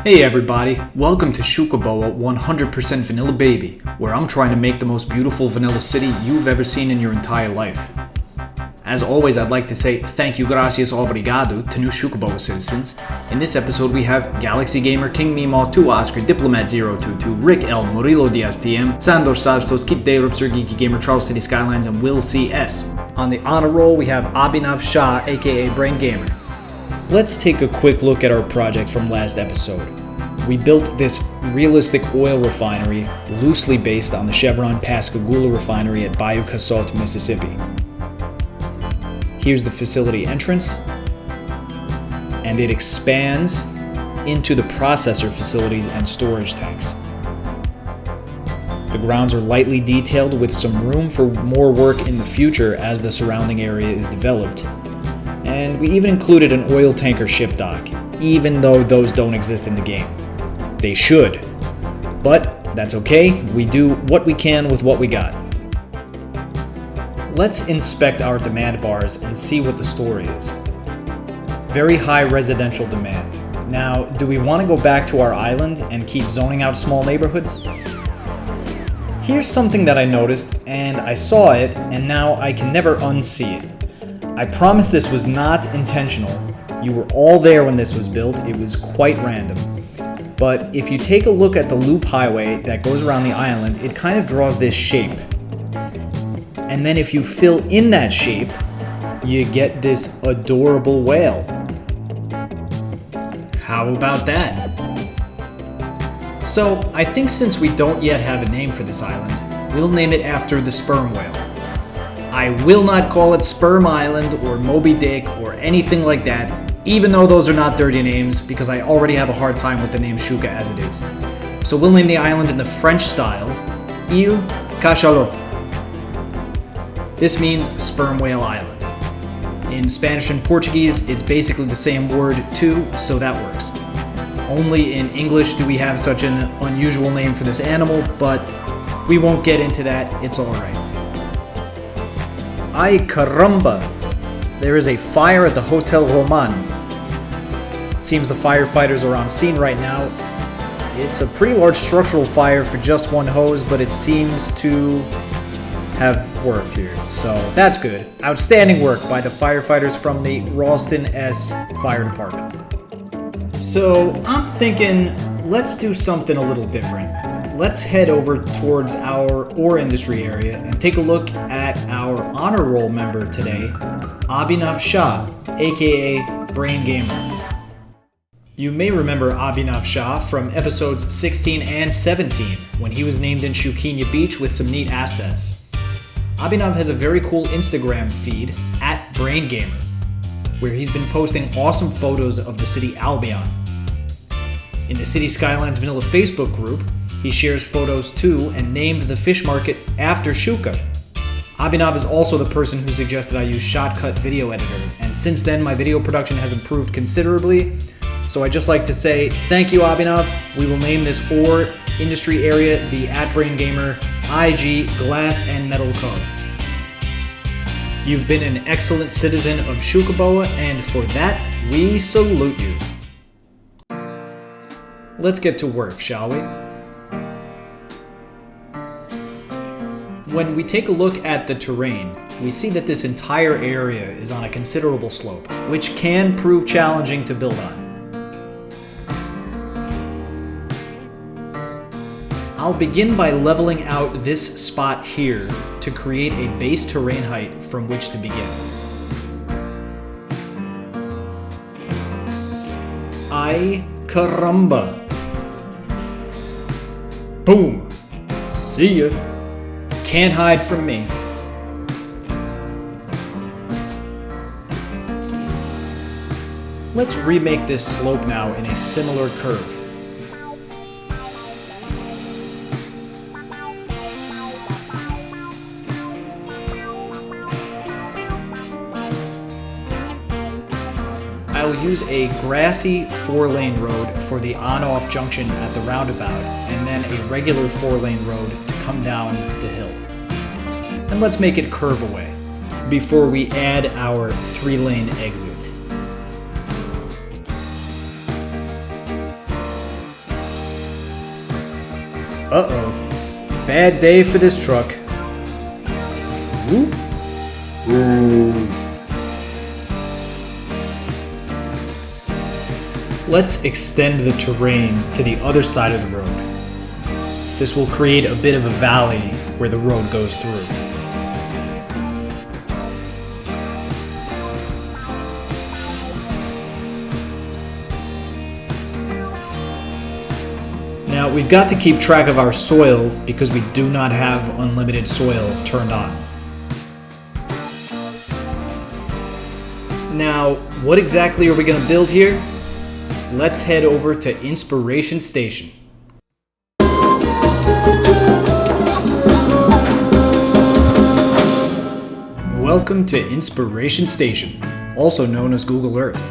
Hey everybody, welcome to Xucaboa 100% Vanilla Baby, where I'm trying to make the most beautiful vanilla city you've ever seen in your entire life. As always, I'd like to say thank you, gracias, obrigado to new Xucaboa citizens. In this episode we have Galaxy Gamer, King Mimo, 2 Oscar, Diplomat 022, Rick L, Murillo DSTM, Sandor Sajtos, Kit Dayrup, Sir Geeky Gamer, Charles City Skylines, and Will CS. On the honor roll we have Abhinav Shah, aka Brain Gamer. Let's take a quick look at our project from last episode. We built this realistic oil refinery loosely based on the Chevron Pascagoula refinery at Bayou Casalt, Mississippi. Here's the facility entrance, and it expands into the processor facilities and storage tanks. The grounds are lightly detailed with some room for more work in the future as the surrounding area is developed. And we even included an oil tanker ship dock, even though those don't exist in the game. They should. But that's okay, we do what we can with what we got. Let's inspect our demand bars and see what the story is. Very high residential demand. Now, do we want to go back to our island and keep zoning out small neighborhoods? Here's something that I noticed, and I saw it, and now I can never unsee it. I promise this was not intentional. You were all there when this was built. It was quite random. But if you take a look at the loop highway that goes around the island, it kind of draws this shape. And then if you fill in that shape, you get this adorable whale. How about that? So I think since we don't yet have a name for this island, we'll name it after the sperm whale. I will not call it Sperm Island or Moby Dick or anything like that, even though those are not dirty names, because I already have a hard time with the name Xuca as it is. So we'll name the island in the French style, Île Cachalot. This means Sperm Whale Island. In Spanish and Portuguese, it's basically the same word too, so that works. Only in English do we have such an unusual name for this animal, but we won't get into that, it's alright. Ay caramba! There is a fire at the Hotel Roman. It seems the firefighters are on scene right now. It's a pretty large structural fire for just one hose, but it seems to have worked here, so that's good. Outstanding work by the firefighters from the Roslyn Fire Department. So I'm thinking, let's do something a little different. Let's head over towards our ore industry area and take a look at our honor roll member today, Abhinav Shah, aka Brain Gamer. You may remember Abhinav Shah from episodes 16 and 17, when he was named in Shukinya Beach with some neat assets. Abhinav has a very cool Instagram feed, @BrainGamer, where he's been posting awesome photos of the city Albion. In the City Skylines Vanilla Facebook group, he shares photos too and named the fish market after Xuca. Abhinav is also the person who suggested I use Shotcut Video Editor, and since then my video production has improved considerably, so I'd just like to say thank you, Abhinav. We will name this ore industry area the @BrainGamer IG Glass and Metal Co. You've been an excellent citizen of Xucaboa, and for that, we salute you. Let's get to work, shall we? When we take a look at the terrain, we see that this entire area is on a considerable slope, which can prove challenging to build on. I'll begin by leveling out this spot here to create a base terrain height from which to begin. Ay caramba! Boom! See ya! Can't hide from me. Let's remake this slope now in a similar curve. I'll use a grassy 4-lane road for the on-off junction at the roundabout, and then a regular 4-lane road to come down the hill. And let's make it curve away before we add our 3-lane exit. Uh-oh. Bad day for this truck. Whoop. Let's extend the terrain to the other side of the road. This will create a bit of a valley where the road goes through. Now, we've got to keep track of our soil because we do not have unlimited soil turned on. Now, what exactly are we going to build here? Let's head over to Inspiration Station. Welcome to Inspiration Station, also known as Google Earth,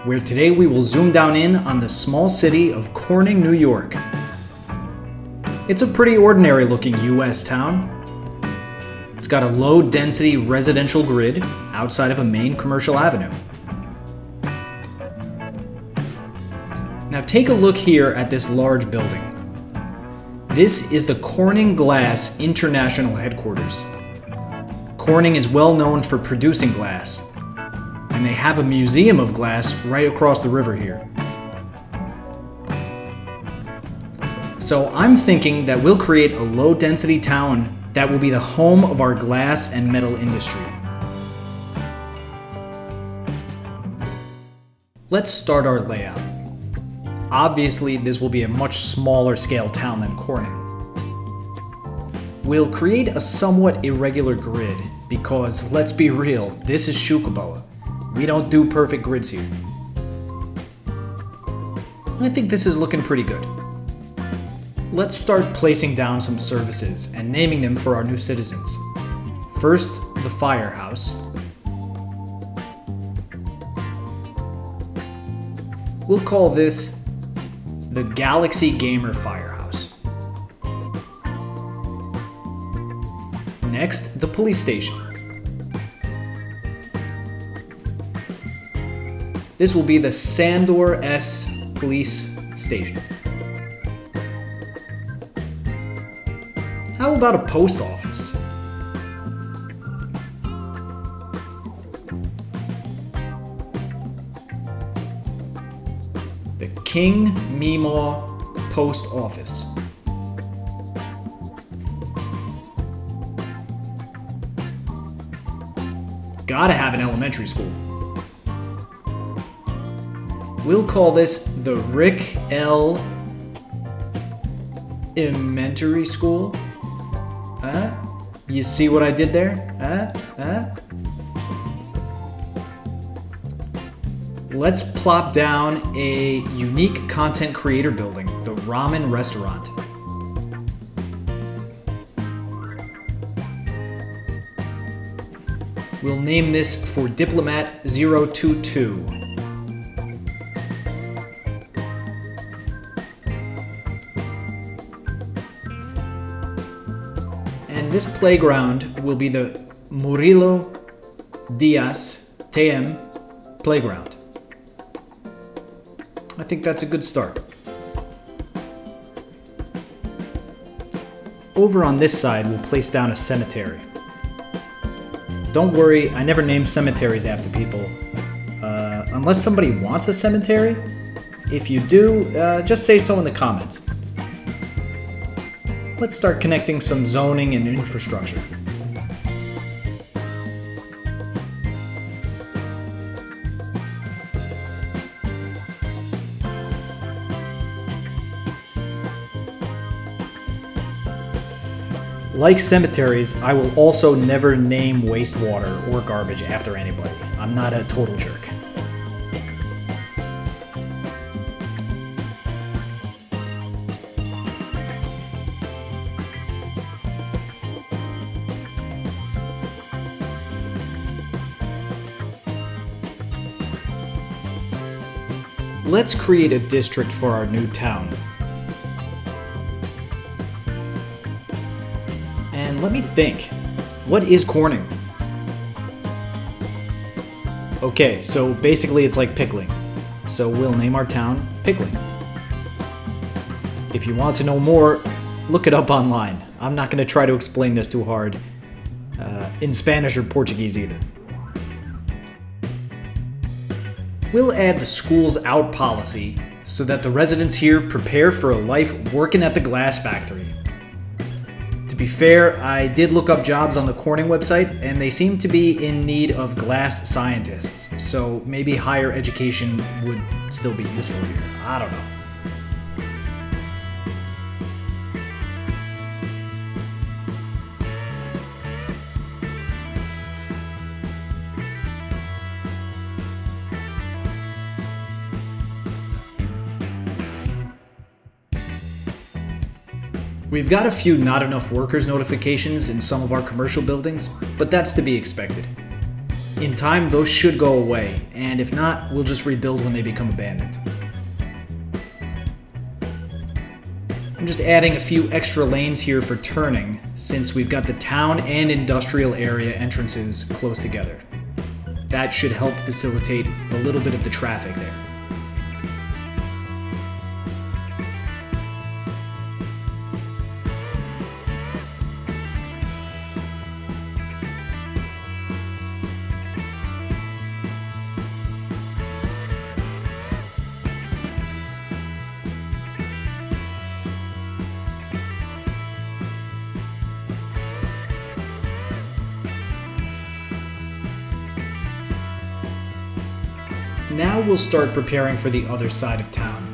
where today we will zoom down in on the small city of Corning, New York. It's a pretty ordinary looking US town. It's got a low density residential grid outside of a main commercial avenue. Now take a look here at this large building. This is the Corning Glass International Headquarters. Corning is well known for producing glass, and they have a museum of glass right across the river here. So I'm thinking that we'll create a low-density town that will be the home of our glass and metal industry. Let's start our layout. Obviously, this will be a much smaller scale town than Corning. We'll create a somewhat irregular grid because, let's be real, this is Xucaboa. We don't do perfect grids here. I think this is looking pretty good. Let's start placing down some services and naming them for our new citizens. First, the firehouse. We'll call this the Galaxy Gamer Firehouse. Next, the police station. This will be the Sandor S Police Station. How about a post office? The King Meemaw Post Office. Gotta have an elementary school. We'll call this the Rick L. Elementary School. You see what I did there? Let's plop down a unique content creator building, the Ramen Restaurant. We'll name this for Diplomat 022. And this playground will be the Murillo Días TM Playground. I think that's a good start. Over on this side, we'll place down a cemetery. Don't worry, I never name cemeteries after people. Unless somebody wants a cemetery. If you do, just say so in the comments. Let's start connecting some zoning and infrastructure. Like cemeteries, I will also never name wastewater or garbage after anybody. I'm not a total jerk. Let's create a district for our new town. And let me think, what is Corning? Okay, so basically it's like Pickling. So we'll name our town Pickling. If you want to know more, look it up online. I'm not going to try to explain this too hard, in Spanish or Portuguese either. We'll add the schools out policy so that the residents here prepare for a life working at the glass factory. To be fair, I did look up jobs on the Corning website and they seem to be in need of glass scientists, so maybe higher education would still be useful here. I don't know. We've got a few not enough workers notifications in some of our commercial buildings, but that's to be expected. In time, those should go away, and if not, we'll just rebuild when they become abandoned. I'm just adding a few extra lanes here for turning, since we've got the town and industrial area entrances close together. That should help facilitate a little bit of the traffic there. Now we'll start preparing for the other side of town.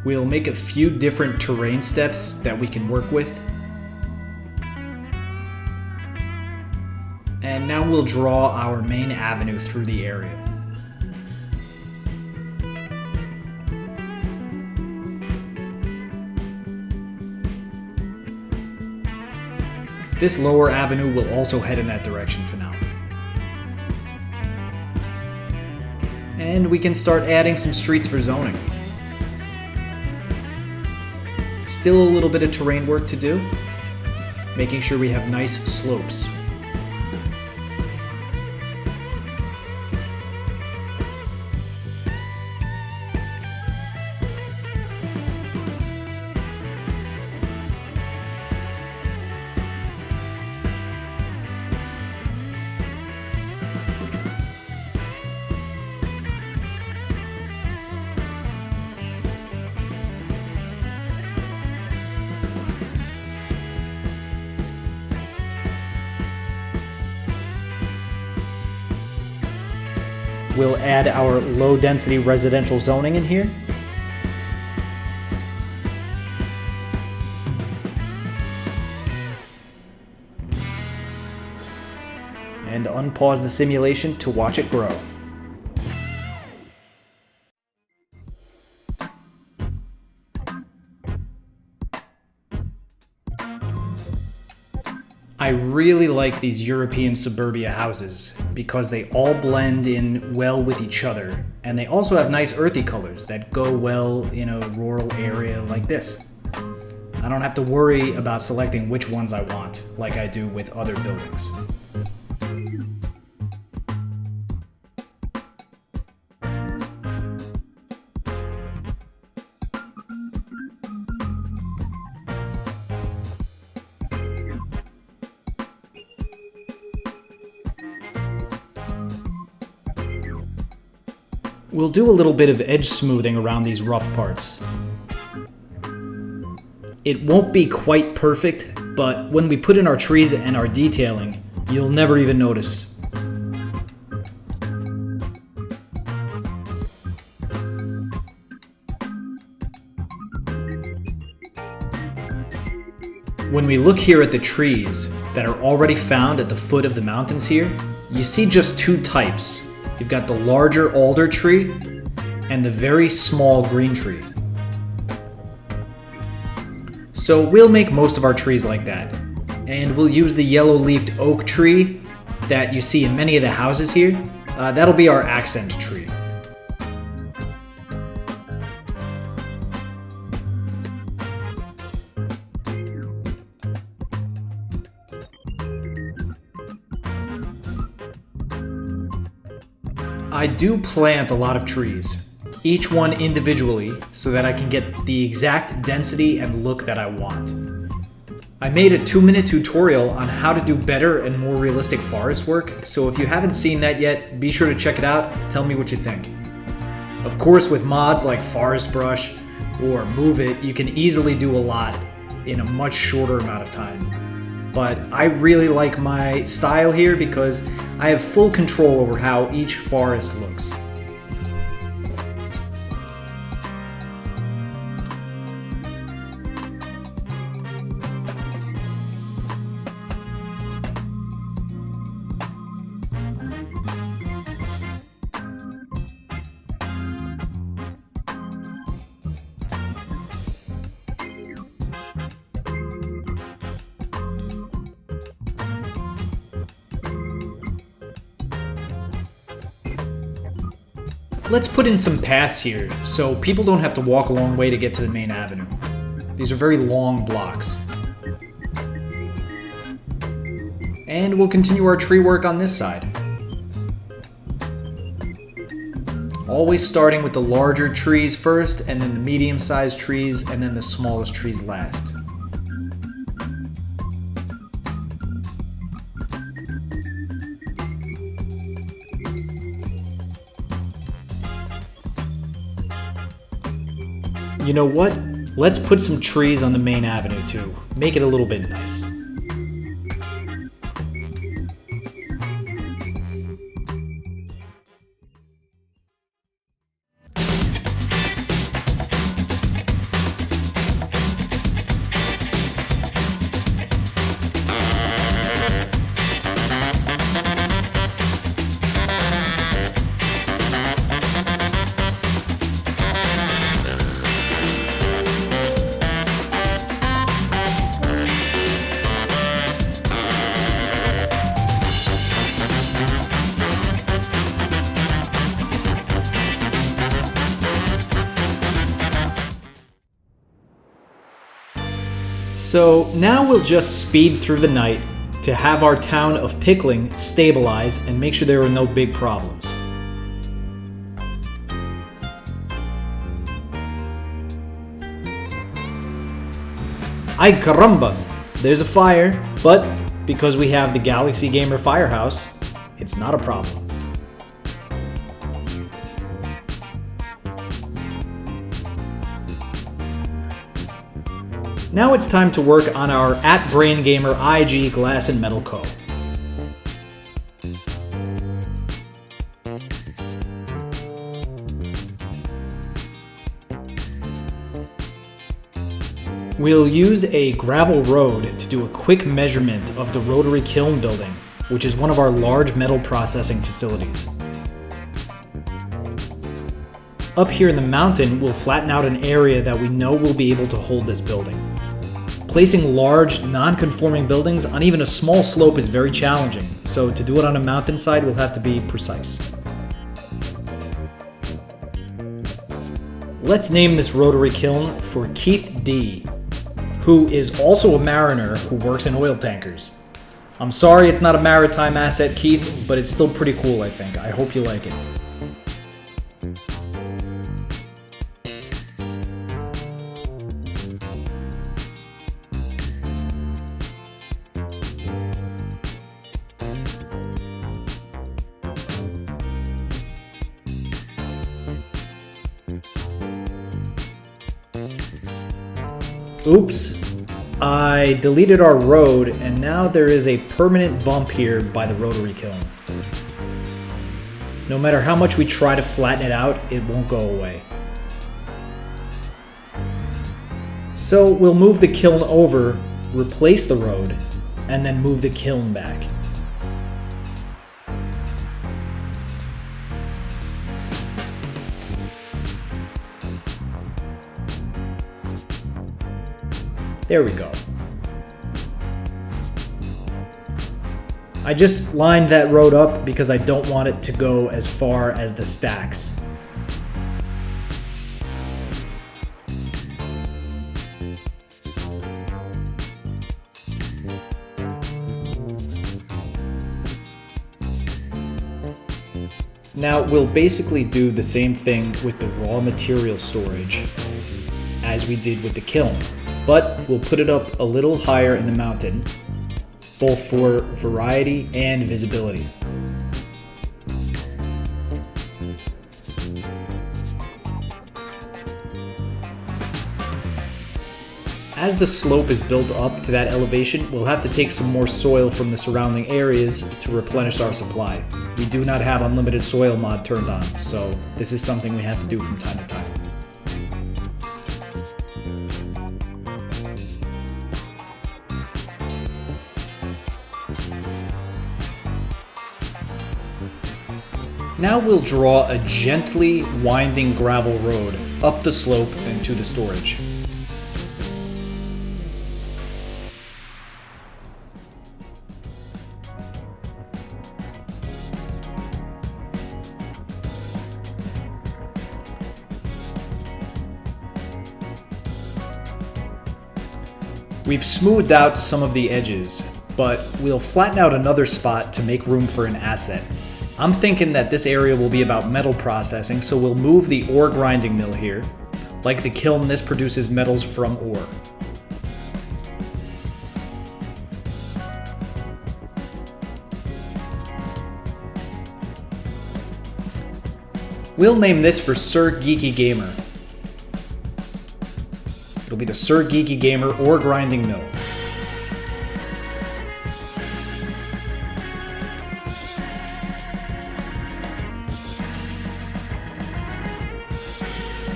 We'll make a few different terrain steps that we can work with. And now we'll draw our main avenue through the area. This lower avenue will also head in that direction for now. And we can start adding some streets for zoning. Still a little bit of terrain work to do, making sure we have nice slopes. We'll add our low-density residential zoning in here. And unpause the simulation to watch it grow. I really like these European suburbia houses because they all blend in well with each other, and they also have nice earthy colors that go well in a rural area like this. I don't have to worry about selecting which ones I want, like I do with other buildings. We'll do a little bit of edge smoothing around these rough parts. It won't be quite perfect, but when we put in our trees and our detailing, you'll never even notice. When we look here at the trees that are already found at the foot of the mountains here, you see just two types. You've got the larger alder tree and the very small green tree. So we'll make most of our trees like that. And we'll use the yellow-leafed oak tree that you see in many of the houses here. That'll be our accent tree. I do plant a lot of trees, each one individually, so that I can get the exact density and look that I want. I made a 2-minute tutorial on how to do better and more realistic forest work, so if you haven't seen that yet, be sure to check it out, tell me what you think. Of course, with mods like Forest Brush or Move It, you can easily do a lot in a much shorter amount of time. But I really like my style here because I have full control over how each forest looks. Let's put in some paths here, so people don't have to walk a long way to get to the main avenue. These are very long blocks. And we'll continue our tree work on this side. Always starting with the larger trees first, and then the medium-sized trees, and then the smallest trees last. You know what? Let's put some trees on the main avenue too. Make it a little bit nice. So now we'll just speed through the night to have our town of Pickling stabilize and make sure there are no big problems. Ay caramba! There's a fire, but because we have the Galaxy Gamer Firehouse, it's not a problem. Now it's time to work on our @BrainGamer IG Glass and Metal Co. We'll use a gravel road to do a quick measurement of the rotary kiln building, which is one of our large metal processing facilities. Up here in the mountain, we'll flatten out an area that we know will be able to hold this building. Placing large, non-conforming buildings on even a small slope is very challenging, so to do it on a mountainside, we'll have to be precise. Let's name this rotary kiln for Keith D, who is also a mariner who works in oil tankers. I'm sorry it's not a maritime asset, Keith, but it's still pretty cool, I think. I hope you like it. Oops, I deleted our road and now there is a permanent bump here by the rotary kiln. No matter how much we try to flatten it out, it won't go away. So we'll move the kiln over, replace the road, and then move the kiln back. There we go. I just lined that road up because I don't want it to go as far as the stacks. Now we'll basically do the same thing with the raw material storage as we did with the kiln, but we'll put it up a little higher in the mountain, both for variety and visibility. As the slope is built up to that elevation, we'll have to take some more soil from the surrounding areas to replenish our supply. We do not have unlimited soil mod turned on, so this is something we have to do from time to time. Now we'll draw a gently winding gravel road up the slope and to the storage. We've smoothed out some of the edges, but we'll flatten out another spot to make room for an asset. I'm thinking that this area will be about metal processing, so we'll move the ore grinding mill here. Like the kiln, this produces metals from ore. We'll name this for Sir Geeky Gamer. It'll be the Sir Geeky Gamer ore grinding mill.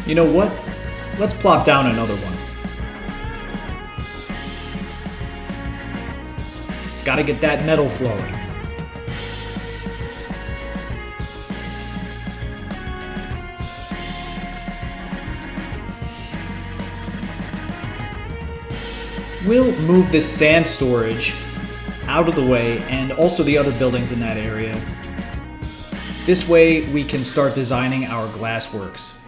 You know what? Let's plop down another one. Gotta get that metal flowing. We'll move this sand storage out of the way and also the other buildings in that area. This way we can start designing our glassworks.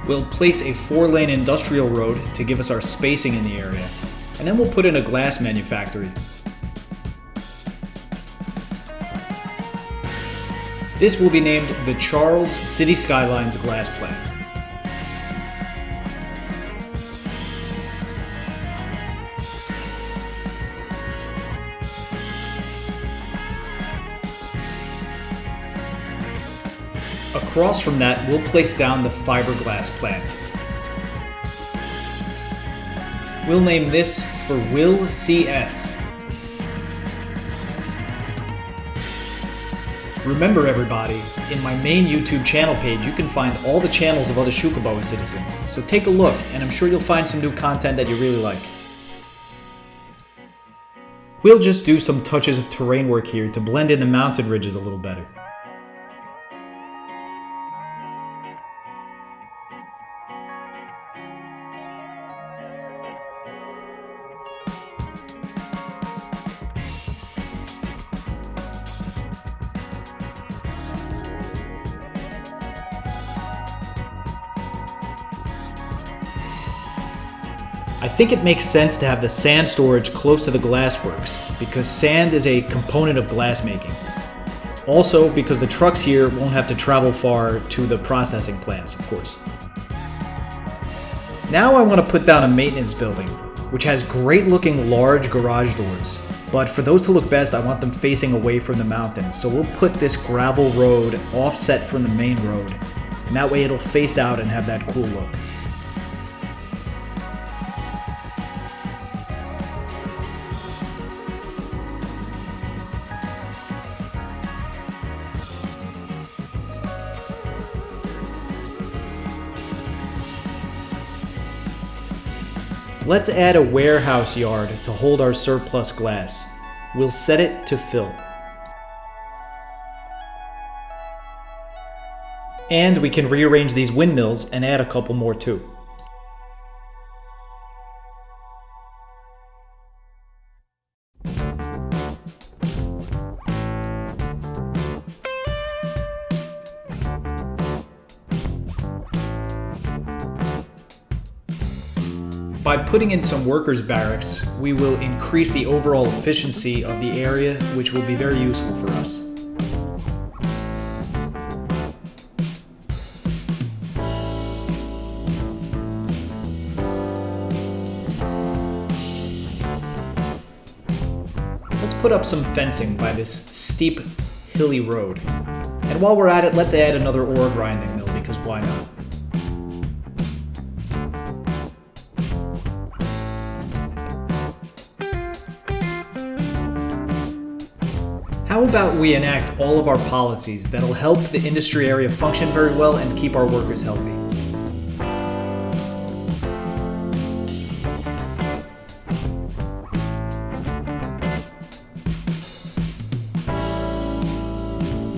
We'll place a 4-lane industrial road to give us our spacing in the area, and then we'll put in a glass manufactory. This will be named the Charles City Skylines Glass Plant. Across from that, we'll place down the fiberglass plant. We'll name this for Will CS. Remember everybody, in my main YouTube channel page you can find all the channels of other Xucaboa citizens, so take a look and I'm sure you'll find some new content that you really like. We'll just do some touches of terrain work here to blend in the mountain ridges a little better. I think it makes sense to have the sand storage close to the glassworks, because sand is a component of glassmaking. Also, because the trucks here won't have to travel far to the processing plants, of course. Now I want to put down a maintenance building, which has great looking large garage doors. But for those to look best, I want them facing away from the mountain, so we'll put this gravel road offset from the main road, and that way it'll face out and have that cool look. Let's add a warehouse yard to hold our surplus glass. We'll set it to fill. And we can rearrange these windmills and add a couple more too. By putting in some workers' barracks, we will increase the overall efficiency of the area, which will be very useful for us. Let's put up some fencing by this steep, hilly road. And while we're at it, let's add another ore grinding mill, because why not? How about we enact all of our policies that'll help the industry area function very well and keep our workers healthy?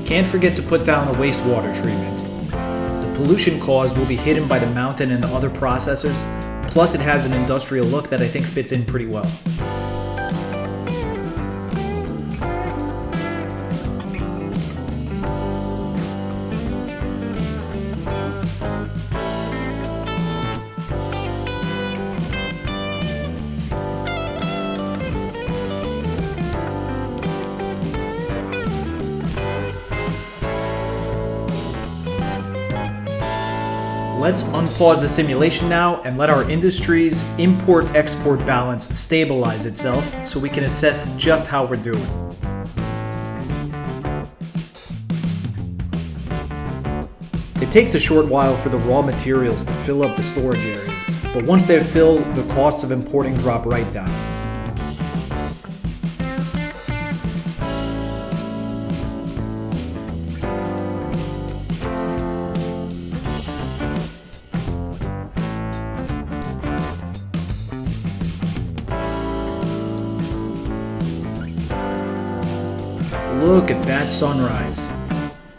Can't forget to put down a wastewater treatment. The pollution caused will be hidden by the mountain and the other processors, plus it has an industrial look that I think fits in pretty well. Let's unpause the simulation now and let our industry's import-export balance stabilize itself so we can assess just how we're doing. It takes a short while for the raw materials to fill up the storage areas, but once they're filled, the costs of importing drop right down. Look at that sunrise.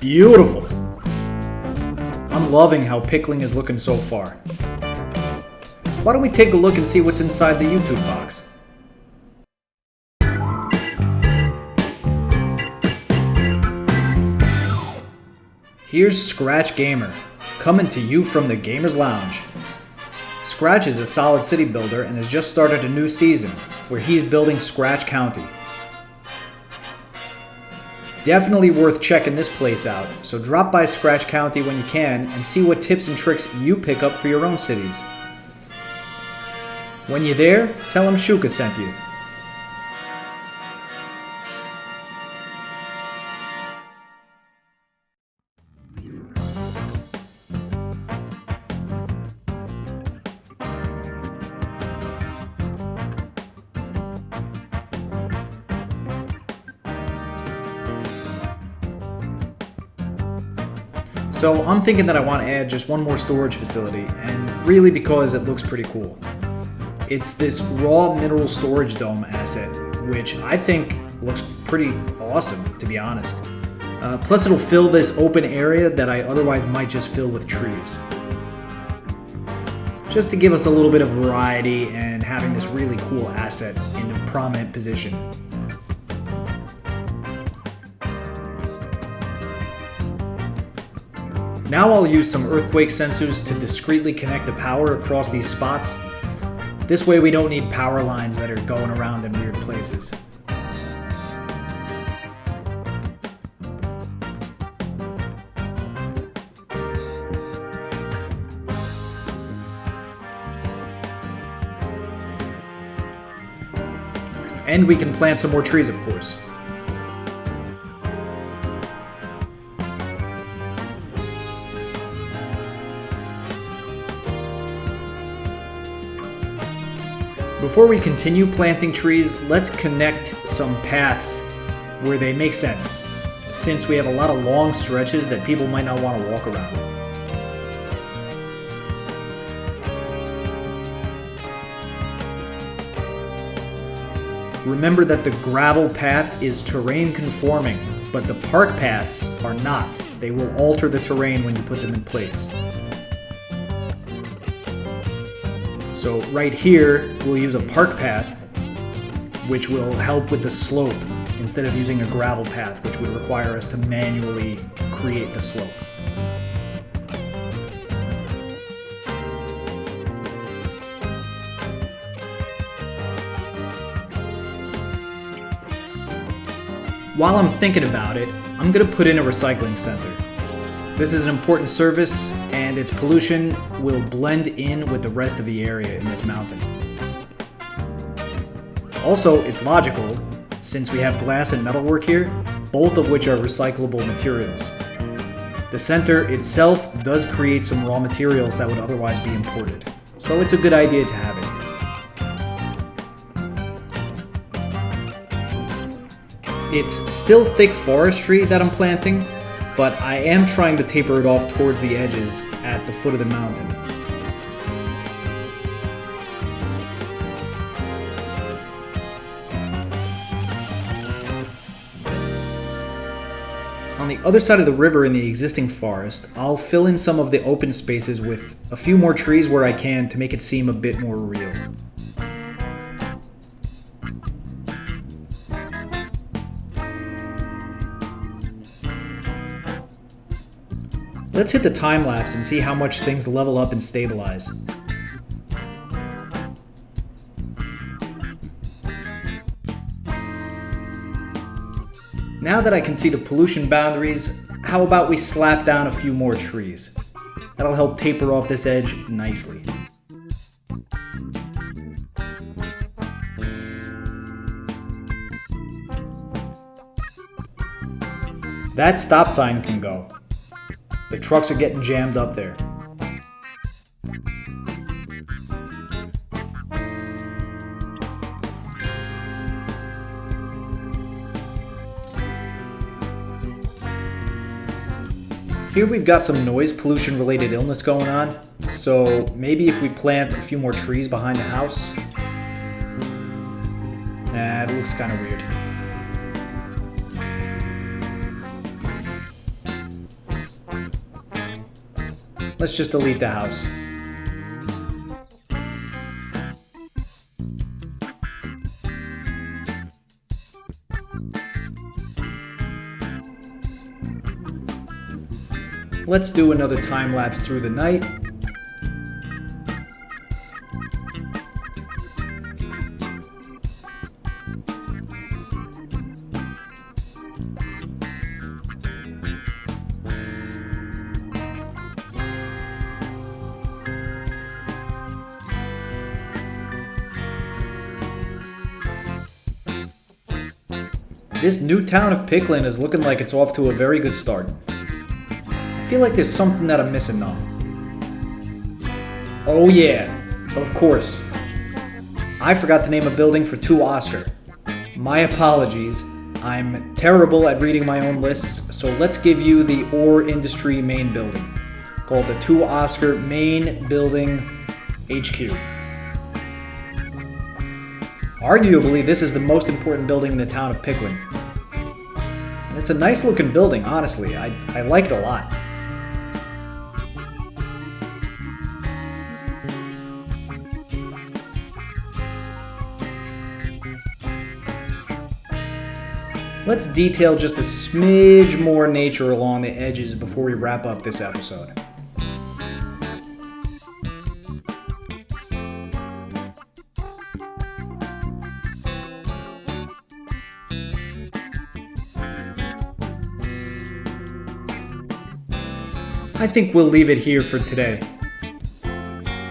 Beautiful. I'm loving how Pickling is looking so far. Why don't we take a look and see what's inside the YouTube box? Here's Scratch Gamer, coming to you from the Gamers Lounge. Scratch is a solid city builder and has just started a new season, where he's building Scratch County. Definitely worth checking this place out, so drop by Scratch County when you can and see what tips and tricks you pick up for your own cities. When you're there, tell him Xuca sent you. So I'm thinking that I want to add just one more storage facility, and really because it looks pretty cool. It's this raw mineral storage dome asset, which I think looks pretty awesome, to be honest. Plus it'll fill this open area that I otherwise might just fill with trees. Just to give us a little bit of variety and having this really cool asset in a prominent position. Now I'll use some earthquake sensors to discreetly connect the power across these spots. This way we don't need power lines that are going around in weird places. And we can plant some more trees, of course. Before we continue planting trees, let's connect some paths where they make sense, since we have a lot of long stretches that people might not want to walk around. Remember that the gravel path is terrain conforming, but the park paths are not. They will alter the terrain when you put them in place. So right here, we'll use a park path, which will help with the slope, instead of using a gravel path, which would require us to manually create the slope. While I'm thinking about it, I'm going to put in a recycling center. This is an important service, and its pollution will blend in with the rest of the area in this mountain. Also, it's logical, since we have glass and metalwork here, both of which are recyclable materials. The center itself does create some raw materials that would otherwise be imported, so it's a good idea to have it. It's still thick forestry that I'm planting, but I am trying to taper it off towards the edges at the foot of the mountain. On the other side of the river in the existing forest, I'll fill in some of the open spaces with a few more trees where I can to make it seem a bit more real. Let's hit the time lapse and see how much things level up and stabilize. Now that I can see the pollution boundaries, how about we slap down a few more trees? That'll help taper off this edge nicely. That stop sign can go. The trucks are getting jammed up there. Here we've got some noise pollution related illness going on, so maybe if we plant a few more trees behind the house. Nah, it looks kind of weird. Let's just delete the house. Let's do another time lapse through the night. This new town of Pickling is looking like it's off to a very good start. I feel like there's something that I'm missing though. Oh yeah, of course. I forgot to name a building for 2 Oscar. My apologies. I'm terrible at reading my own lists, so let's give you the ore industry main building, called the 2 Oscar Main Building HQ. Arguably, this is the most important building in the town of Pickling. And it's a nice looking building, honestly. I like it a lot. Let's detail just a smidge more nature along the edges before we wrap up this episode. I think we'll leave it here for today.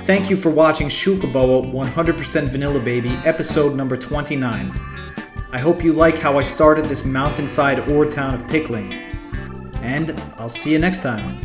Thank you for watching Xucaboa 100% Vanilla Baby, episode number 29. I hope you like how I started this mountainside ore town of Pickling. And I'll see you next time.